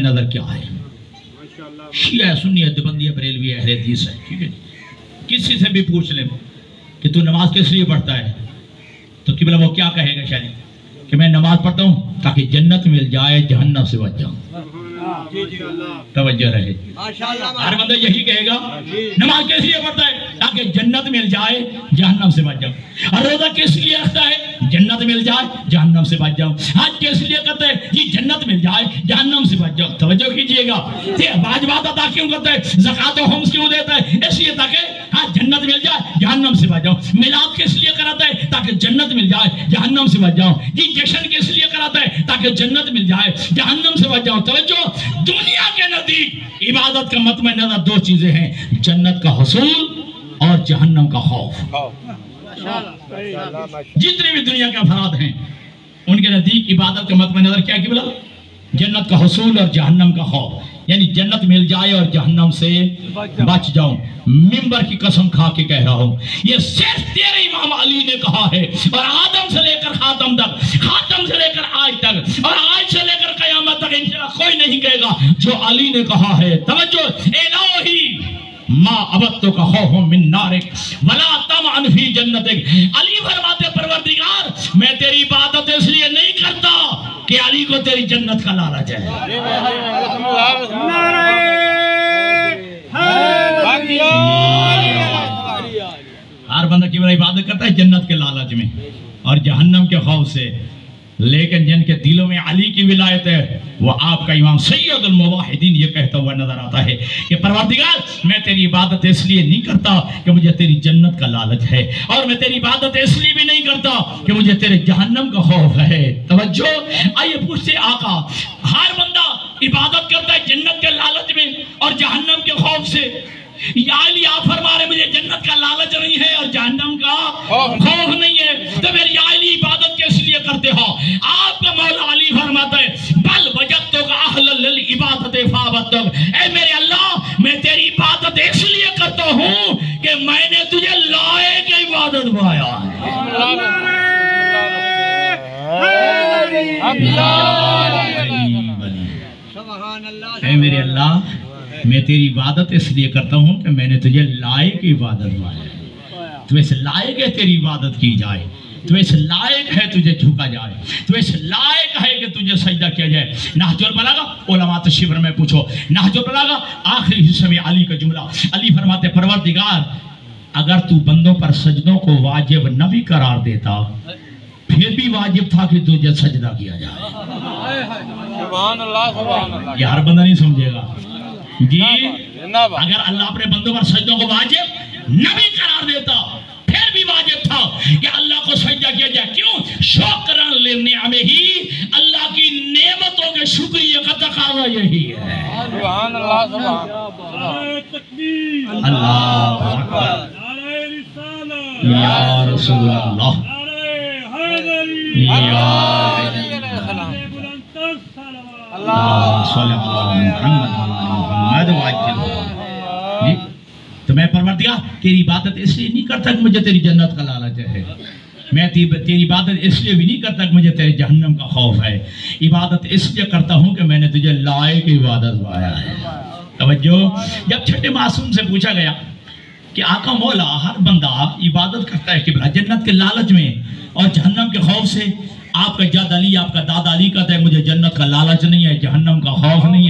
نظر کیا ہے؟ شیعہ سنی دیوبندی بریلوی اہل حدیث ہے، ٹھیک ہے؟ کسی سے بھی پوچھ لیں کہ تو نماز کس لیے پڑھتا ہے تو قبلہ وہ کیا کہے گا شاید کہ میں نماز پڑھتا ہوں تاکہ جنت مل جائے، جہنم سے بچ جاؤں۔ توجہ رہے، ہر بندہ یہی کہے گا نماز کس لیے پڑھتا ہے تاکہ جنت مل جائے، جہنم سے بچ جاؤں۔ اور روزہ کس لیے رکھتا ہے؟ جنت مل جائے، جہنم سے بچ جاؤں۔ حج کس لیے کرتا ہے؟ یہ جنت مل جائے، جہنم سے بچ جاؤں۔ توجہ کیجئے گا، واجبات ادا کیوں کرتا ہے؟ زکوٰۃ و خمس کیوں دیتا ہے؟ اس لیے تاکہ جنت مل جائے، جہنم سے بچ جاؤں۔ میلاد کس لیے کراتا ہے؟ تاکہ جنت مل جائے، جہنم سے بچ جاؤں۔ یہ جشن کس لیے کراتا ہے؟ تاکہ جنت مل جائے، جہنم سے بچ جاؤں۔ توجہ، دنیا کے نزدیک عبادت کا مطمع نظر دو چیزیں ہیں، جنت کا حصول اور جہنم کا خوف۔ جتنے بھی دنیا کے افراد ہیں ان کے نزدیک عبادت کا مطمع نظر کیا قبلہ؟ جنت کا حصول اور جہنم کا خوف، یعنی جنت مل جائے اور جہنم سے بچ جاؤں۔ ممبر کی قسم کھا کے کہہ رہا ہوں، یہ صرف تیرے امام علی نے کہا ہے، اور آدم سے لے کر خاتم تک، خاتم سے لے کر آج تک، اور آج سے لے کر قیامت تک انشاءاللہ کوئی نہیں کہے گا جو علی نے کہا ہے۔ توجہ، الہی ما عبدتک خوف من نارک ولا طمعا فی جنتک۔ علی فرماتے پروردگار میں تیری عبادت اس لیے نہیں کرتا کہ علی کو تیری جنت کا لالچ ہے۔ ہر بندہ کی عبادت کرتا ہے جنت کے لالچ میں اور جہنم کے خوف سے، لیکن جن کے دلوں میں علی کی ولایت ہے وہ آپ کا امام سید الموحدین یہ کہتا ہوا نظر آتا ہے کہ پروردگار میں تیری عبادت اس لیے نہیں کرتا کہ مجھے تیری جنت کا لالچ ہے، اور میں تیری عبادت اس لیے بھی نہیں کرتا کہ مجھے تیرے جہنم کا خوف ہے۔ توجہ، آئیے پوچھتے آقا، ہر بندہ عبادت کرتا ہے جنت کے لالچ میں اور جہنم کے خوف سے، یا علی آپ فرما رہے مجھے جنت کا لالچ نہیں ہے اور جہنم کا خوف نہیں ہے، تو پھر یا علی عبادت کس لیے کرتے ہو؟ آپ کا مولا علی فرماتا ہے بل وجدتک اہلا للعبادت فعبدتک، اے میرے اللہ میں تیری عبادت اس لیے کرتا ہوں کہ میں نے تجھے لائق عبادت پایا ہے۔ اے میرے اللہ میں تیری عبادت اس لیے کرتا ہوں کہ میں نے تجھے لائق عبادت پایا ہے، تو اس لائق ہے تیری عبادت کی جائے، تو اس لائق ہے تجھے جھکا جائے، تو اس لائق ہے کہ تجھے سجدہ کیا جائے۔ نہج البلاغہ علماء تشریف میں پوچھو، نہج البلاغہ آخری حصے میں علی کا جملہ، علی فرماتے پروردگار اگر تو بندوں پر سجدوں کو واجب نہ بھی قرار دیتا پھر بھی واجب تھا کہ تجھے سجدہ کیا جائے۔ سبحان اللہ، سبحان اللہ۔ یہ ہر بندہ نہیں سمجھے گا جی، اگر اللہ اپنے بندوں پر سجدوں کو واجب نہ بھی قرار دیتا پھر بھی واجب تھا کہ اللہ کو سجدہ کیا جائے۔ کیوں؟ شکرا لنعمہ ہی، اللہ کی نعمتوں کے شکریہ کا تقاضا یہی ہے۔ سبحان اللہ، سبحان اللہ۔ اللہ اکبر، یا رسول اللہ، اللہ صلی اللہ محمد واجب۔ تو میں پروردگار تیری عبادت اس لیے نہیں کرتا کہ مجھے تیری جنت کا لالچ ہے، میں تیری عبادت اس لیے بھی نہیں کرتا کہ مجھے تیرے جہنم کا خوف ہے، عبادت اس لیے کرتا ہوں کہ میں نے تجھے لائق عبادت پایا ہے۔ توجہ، جب چھٹے معصوم سے پوچھا گیا کہ آقا مولا ہر بندہ عبادت کرتا ہے قبلہ جنت کے لالچ میں اور جہنم کے خوف سے، آپ کا جد علی، آپ کا دادا علی کہتا ہے مجھے جنت کا لالچ نہیں ہے، جہنم کا خوف نہیں